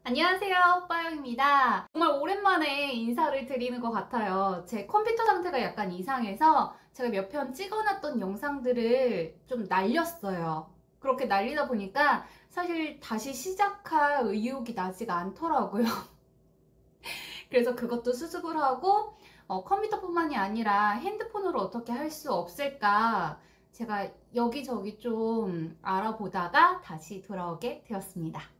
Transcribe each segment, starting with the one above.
안녕하세요, 빠영입니다. 정말 오랜만에 인사를 드리는 것 같아요. 제 컴퓨터 상태가 약간 이상해서 제가 몇 편 찍어놨던 영상들을 좀 날렸어요. 그렇게 날리다 보니까 사실 다시 시작할 의욕이 나지가 않더라고요. 그래서 그것도 수습을 하고 컴퓨터뿐만이 아니라 핸드폰으로 어떻게 할 수 없을까 제가 여기저기 좀 알아보다가 다시 돌아오게 되었습니다.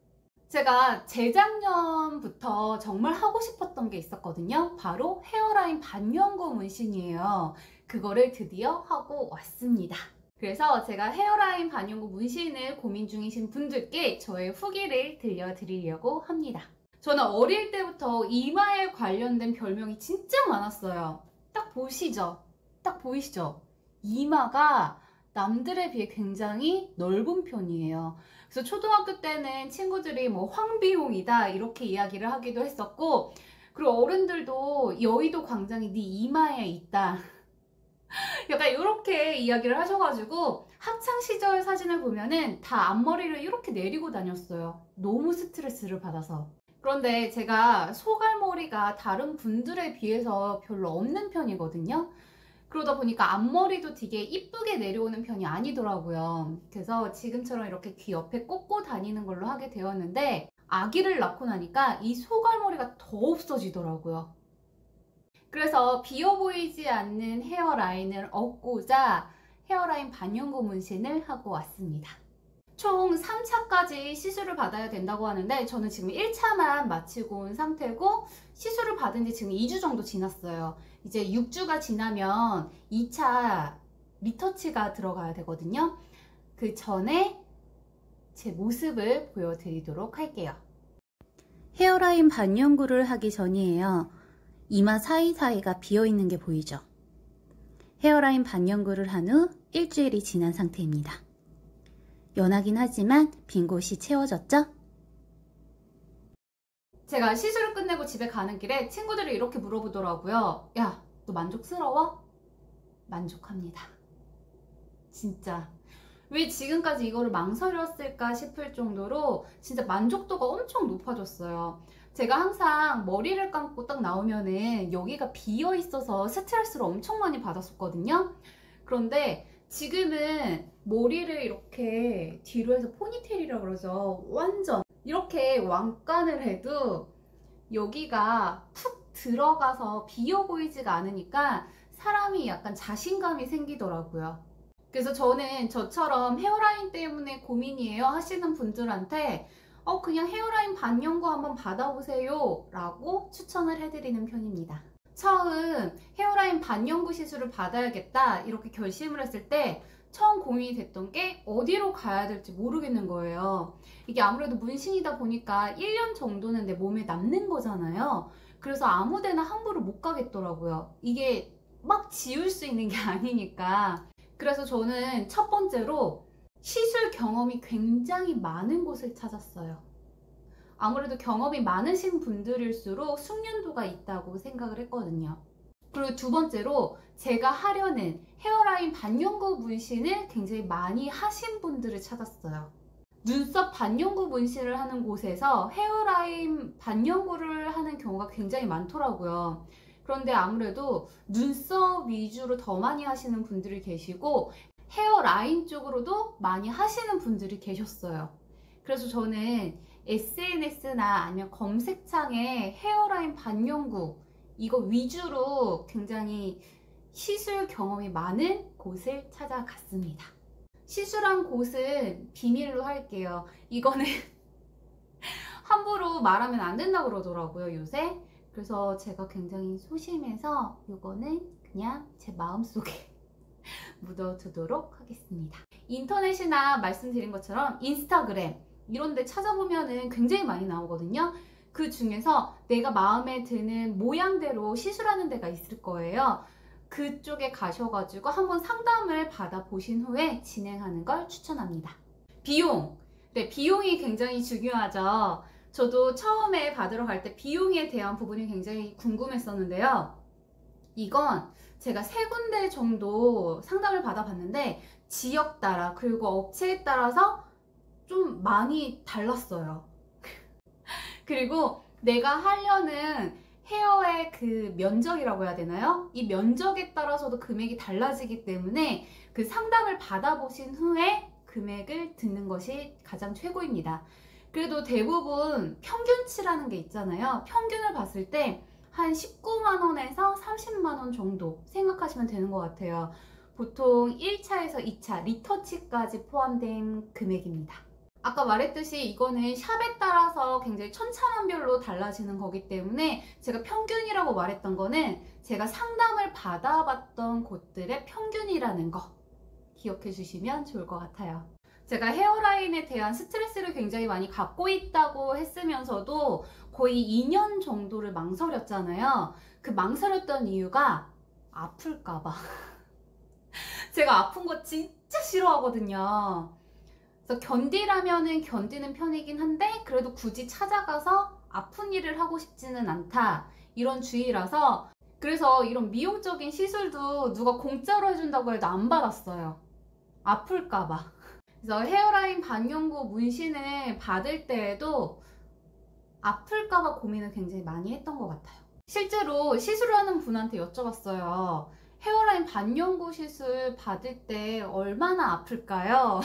제가 재작년부터 정말 하고 싶었던 게 있었거든요. 바로 헤어라인 반영구 문신이에요. 그거를 드디어 하고 왔습니다. 그래서 제가 헤어라인 반영구 문신을 고민 중이신 분들께 저의 후기를 들려드리려고 합니다. 저는 어릴 때부터 이마에 관련된 별명이 진짜 많았어요. 딱 보시죠? 딱 보이시죠? 이마가 남들에 비해 굉장히 넓은 편이에요. 그래서 초등학교 때는 친구들이 뭐 황비용이다 이렇게 이야기를 하기도 했었고, 그리고 어른들도 여의도 광장이 네 이마에 있다 약간 이렇게 이야기를 하셔가지고 학창시절 사진을 보면은 다 앞머리를 이렇게 내리고 다녔어요. 너무 스트레스를 받아서. 그런데 제가 소갈머리가 다른 분들에 비해서 별로 없는 편이거든요. 그러다 보니까 앞머리도 되게 이쁘게 내려오는 편이 아니더라고요. 그래서 지금처럼 이렇게 귀 옆에 꽂고 다니는 걸로 하게 되었는데, 아기를 낳고 나니까 이 소갈머리가 더 없어지더라고요. 그래서 비어 보이지 않는 헤어라인을 얻고자 헤어라인 반영구 문신을 하고 왔습니다. 총 3차까지 시술을 받아야 된다고 하는데 저는 지금 1차만 마치고 온 상태고, 시술을 받은 지 지금 2주 정도 지났어요. 이제 6주가 지나면 2차 리터치가 들어가야 되거든요. 그 전에 제 모습을 보여드리도록 할게요. 헤어라인 반영구를 하기 전이에요. 이마 사이사이가 비어있는 게 보이죠? 헤어라인 반영구를 한 후 일주일이 지난 상태입니다. 연하긴 하지만 빈 곳이 채워졌죠? 제가 시술을 끝내고 집에 가는 길에 친구들이 이렇게 물어보더라고요. 야, 너 만족스러워? 만족합니다. 진짜. 왜 지금까지 이거를 망설였을까 싶을 정도로 진짜 만족도가 엄청 높아졌어요. 제가 항상 머리를 감고 딱 나오면은 여기가 비어 있어서 스트레스를 엄청 많이 받았었거든요. 그런데 지금은 머리를 이렇게 뒤로 해서 포니테일이라고 그러죠. 완전 이렇게 왕관을 해도 여기가 푹 들어가서 비어 보이지가 않으니까 사람이 약간 자신감이 생기더라고요. 그래서 저는 저처럼 헤어라인 때문에 고민이에요 하시는 분들한테 그냥 헤어라인 반영구 한번 받아보세요 라고 추천을 해드리는 편입니다. 처음 헤어라인 반영구 시술을 받아야겠다 이렇게 결심을 했을 때 처음 고민이 됐던 게 어디로 가야 될지 모르겠는 거예요. 이게 아무래도 문신이다 보니까 1년 정도는 내 몸에 남는 거잖아요. 그래서 아무 데나 함부로 못 가겠더라고요. 이게 막 지울 수 있는 게 아니니까. 그래서 저는 첫 번째로 시술 경험이 굉장히 많은 곳을 찾았어요. 아무래도 경험이 많으신 분들일수록 숙련도가 있다고 생각을 했거든요. 그리고 두 번째로 제가 하려는 헤어라인 반영구 문신을 굉장히 많이 하신 분들을 찾았어요. 눈썹 반영구 문신을 하는 곳에서 헤어라인 반영구를 하는 경우가 굉장히 많더라고요. 그런데 아무래도 눈썹 위주로 더 많이 하시는 분들이 계시고 헤어라인 쪽으로도 많이 하시는 분들이 계셨어요. 그래서 저는 SNS나 아니면 검색창에 헤어라인 반영구 이거 위주로 굉장히 시술 경험이 많은 곳을 찾아갔습니다. 시술한 곳은 비밀로 할게요. 이거는 함부로 말하면 안 된다고 그러더라고요, 요새. 그래서 제가 굉장히 소심해서 이거는 그냥 제 마음속에 묻어두도록 하겠습니다. 인터넷이나 말씀드린 것처럼 인스타그램 이런 데 찾아보면은 굉장히 많이 나오거든요. 그 중에서 내가 마음에 드는 모양대로 시술하는 데가 있을 거예요. 그쪽에 가셔가지고 한번 상담을 받아보신 후에 진행하는 걸 추천합니다. 비용! 네, 비용이 굉장히 중요하죠. 저도 처음에 받으러 갈 때 비용에 대한 부분이 굉장히 궁금했었는데요. 이건 제가 3군데 정도 상담을 받아봤는데 지역 따라 그리고 업체에 따라서 좀 많이 달랐어요. 그리고 내가 하려는 헤어의 그 면적이라고 해야 되나요? 이 면적에 따라서도 금액이 달라지기 때문에 그 상담을 받아보신 후에 금액을 듣는 것이 가장 최고입니다. 그래도 대부분 평균치라는 게 있잖아요. 평균을 봤을 때 한 19만 원에서 30만 원 정도 생각하시면 되는 것 같아요. 보통 1차에서 2차 리터치까지 포함된 금액입니다. 아까 말했듯이 이거는 샵에 따라서 굉장히 천차만별로 달라지는 거기 때문에 제가 평균이라고 말했던 거는 제가 상담을 받아봤던 곳들의 평균이라는 거 기억해 주시면 좋을 것 같아요. 제가 헤어라인에 대한 스트레스를 굉장히 많이 갖고 있다고 했으면서도 거의 2년 정도를 망설였잖아요. 그 망설였던 이유가 아플까봐. 제가 아픈 거 진짜 싫어하거든요. 그래서 견디라면은 견디는 편이긴 한데 그래도 굳이 찾아가서 아픈 일을 하고 싶지는 않다. 이런 주의라서 그래서 이런 미용적인 시술도 누가 공짜로 해준다고 해도 안 받았어요. 아플까봐. 그래서 헤어라인 반영구 문신을 받을 때에도 아플까봐 고민을 굉장히 많이 했던 것 같아요. 실제로 시술을 하는 분한테 여쭤봤어요. 헤어라인 반영구 시술 받을 때 얼마나 아플까요?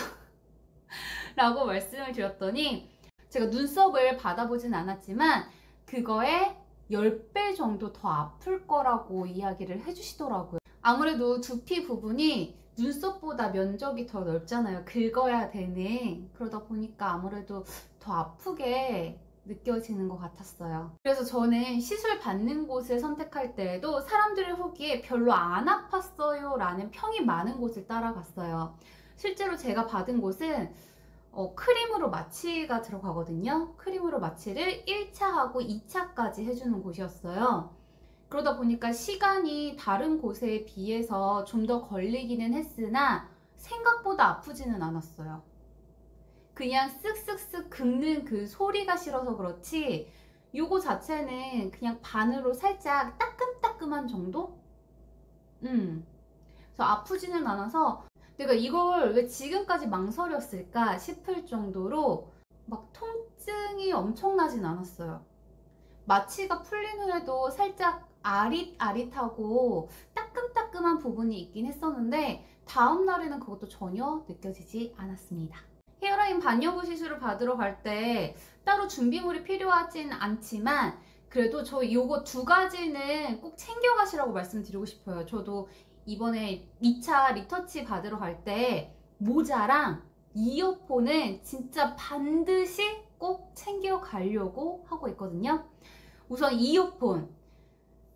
라고 말씀을 드렸더니 제가 눈썹을 받아보진 않았지만 그거에 10배 정도 더 아플 거라고 이야기를 해주시더라고요. 아무래도 두피 부분이 눈썹보다 면적이 더 넓잖아요. 긁어야 되는. 그러다 보니까 아무래도 더 아프게 느껴지는 것 같았어요. 그래서 저는 시술 받는 곳을 선택할 때에도 사람들의 후기에 별로 안 아팠어요 라는 평이 많은 곳을 따라갔어요. 실제로 제가 받은 곳은 크림으로 마취가 들어가거든요. 크림으로 마취를 1차하고 2차까지 해주는 곳이었어요. 그러다 보니까 시간이 다른 곳에 비해서 좀 더 걸리기는 했으나 생각보다 아프지는 않았어요. 그냥 쓱쓱쓱 긁는 그 소리가 싫어서 그렇지 요거 자체는 그냥 반으로 살짝 따끔따끔한 정도? 그래서 아프지는 않아서 내가 이걸 왜 지금까지 망설였을까 싶을 정도로 막 통증이 엄청나진 않았어요. 마취가 풀린 후에도 살짝 아릿아릿하고 따끔따끔한 부분이 있긴 했었는데 다음 날에는 그것도 전혀 느껴지지 않았습니다. 헤어라인 반영구 시술을 받으러 갈 때 따로 준비물이 필요하진 않지만 그래도 저 요거 두 가지는 꼭 챙겨가시라고 말씀드리고 싶어요. 저도 이번에 2차 리터치 받으러 갈 때 모자랑 이어폰은 진짜 반드시 꼭 챙겨가려고 하고 있거든요. 우선 이어폰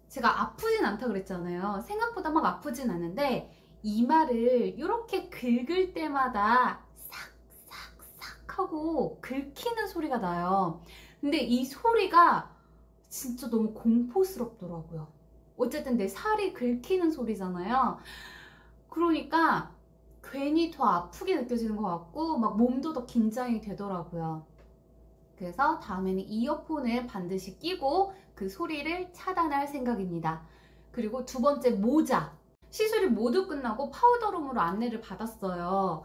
제가 아프진 않다 그랬잖아요. 생각보다 막 아프진 않은데 이마를 이렇게 긁을 때마다 싹싹싹 하고 긁히는 소리가 나요. 근데 이 소리가 진짜 너무 공포스럽더라고요. 어쨌든 내 살이 긁히는 소리잖아요. 그러니까 괜히 더 아프게 느껴지는 것 같고 막 몸도 더 긴장이 되더라고요. 그래서 다음에는 이어폰을 반드시 끼고 그 소리를 차단할 생각입니다. 그리고 두 번째 모자. 시술이 모두 끝나고 파우더룸으로 안내를 받았어요.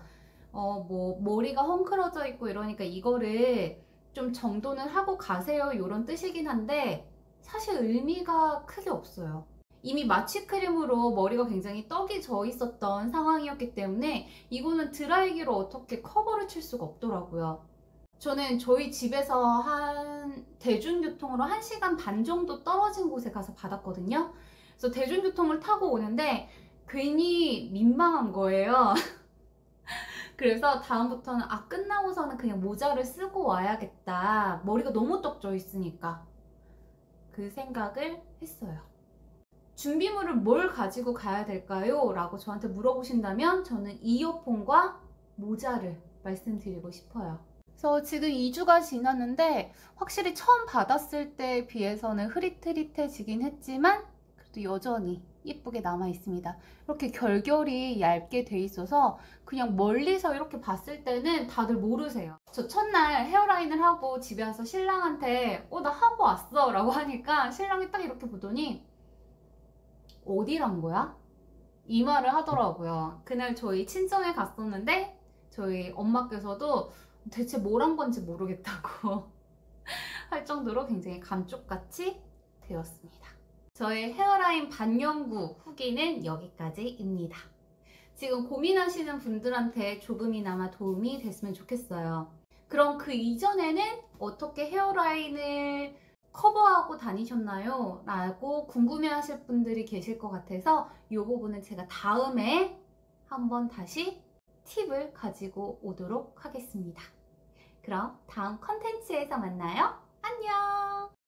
뭐 머리가 헝클어져 있고 이러니까 이거를 좀 정돈을 하고 가세요 이런 뜻이긴 한데 사실 의미가 크게 없어요. 이미 마취 크림으로 머리가 굉장히 떡이 져 있었던 상황이었기 때문에 이거는 드라이기로 어떻게 커버를 칠 수가 없더라고요. 저는 저희 집에서 한 대중교통으로 1시간 반 정도 떨어진 곳에 가서 받았거든요. 그래서 대중교통을 타고 오는데 괜히 민망한 거예요. 그래서 다음부터는 끝나고서는 그냥 모자를 쓰고 와야겠다. 머리가 너무 떡져 있으니까. 그 생각을 했어요. 준비물을 뭘 가지고 가야 될까요? 라고 저한테 물어보신다면 저는 이어폰과 모자를 말씀드리고 싶어요. 그래서 지금 2주가 지났는데 확실히 처음 받았을 때에 비해서는 흐릿흐릿해지긴 했지만 그래도 여전히 예쁘게 남아 있습니다. 이렇게 결결이 얇게 돼 있어서 그냥 멀리서 이렇게 봤을 때는 다들 모르세요. 저 첫날 헤어라인을 하고 집에 와서 신랑한테 나 하고 왔어 라고 하니까 신랑이 딱 이렇게 보더니 어디란 거야? 이 말을 하더라고요. 그날 저희 친정에 갔었는데 저희 엄마께서도 대체 뭘 한 건지 모르겠다고 할 정도로 굉장히 감쪽같이 되었습니다. 저의 헤어라인 반영구 후기는 여기까지입니다. 지금 고민하시는 분들한테 조금이나마 도움이 됐으면 좋겠어요. 그럼 그 이전에는 어떻게 헤어라인을 커버하고 다니셨나요? 라고 궁금해하실 분들이 계실 것 같아서 이 부분은 제가 다음에 한번 다시 팁을 가지고 오도록 하겠습니다. 그럼 다음 컨텐츠에서 만나요. 안녕!